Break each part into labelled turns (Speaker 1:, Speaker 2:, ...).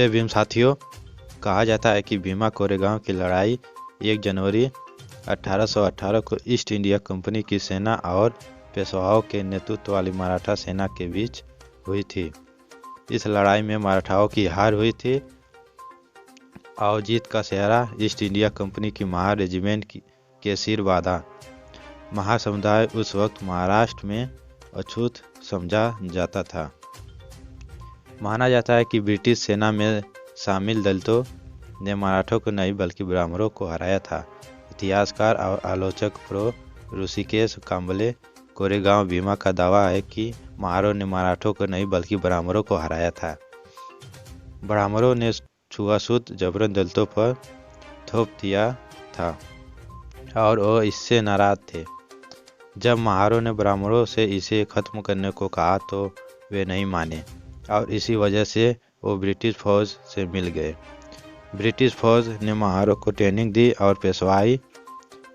Speaker 1: जय भीम साथियों। कहा जाता है कि भीमा कोरेगांव की लड़ाई 1 जनवरी 1818 को ईस्ट इंडिया कंपनी की सेना और पेशवाओं के नेतृत्व वाली मराठा सेना के बीच हुई थी। इस लड़ाई में मराठाओं की हार हुई थी और जीत का सेहरा ईस्ट इंडिया कंपनी की महा रेजिमेंट के सिर बांधा। महासमुदाय उस वक्त महाराष्ट्र में अछूत समझा जाता था। माना जाता है कि ब्रिटिश सेना में शामिल दलितों ने मराठों को नहीं बल्कि ब्राह्मणों को हराया था। इतिहासकार और आलोचक प्रो ऋषिकेश कांबले कोरेगांव भीमा का दावा है कि महारों ने मराठों को नहीं बल्कि ब्राह्मणों को हराया था। ब्राह्मणों ने छुआछूत जबरन दलितों पर थोप दिया था और वो इससे नाराज थे। जब महारों ने ब्राह्मणों से इसे खत्म करने को कहा तो वे नहीं माने और इसी वजह से वो ब्रिटिश फौज से मिल गए। ब्रिटिश फौज ने महारों को ट्रेनिंग दी और पेशवाई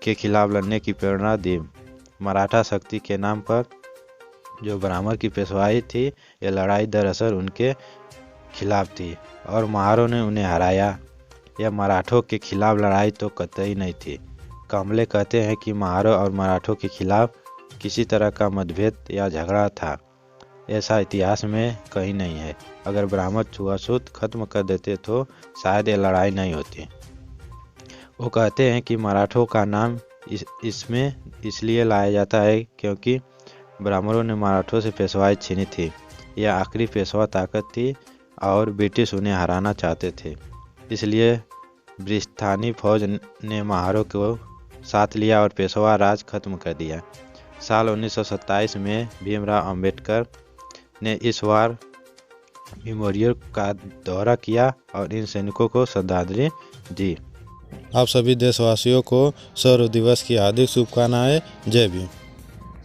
Speaker 1: के खिलाफ लड़ने की प्रेरणा दी। मराठा शक्ति के नाम पर जो ब्राह्मण की पेशवाई थी, ये लड़ाई दरअसल उनके खिलाफ थी और महारों ने उन्हें हराया। यह मराठों के खिलाफ लड़ाई तो कतई नहीं थी। कांबले कहते हैं कि महारों और मराठों के खिलाफ किसी तरह का मतभेद या झगड़ा था। ऐसा इतिहास में कहीं नहीं है। अगर ब्राह्मण छुआछूत खत्म कर देते तो शायद ये लड़ाई नहीं होती। वो कहते हैं कि मराठों का नाम इसमें इसलिए लाया जाता है क्योंकि ब्राह्मणों ने मराठों से पेशवाई छीनी थी। यह आखिरी पेशवा ताकत थी और ब्रिटिश उन्हें हराना चाहते थे। इसलिए ब्रिस्तानी फौज ने महारों को साथ लिया और पेशवा राज खत्म कर दिया। साल 1927 में भीमराव अंबेडकर ने इस वार मेमोरियल का दौरा किया और इन सैनिकों को श्रद्धांजलि दी।
Speaker 2: आप सभी देशवासियों को सौर दिवस की हार्दिक शुभकामनाएं। जय भीम।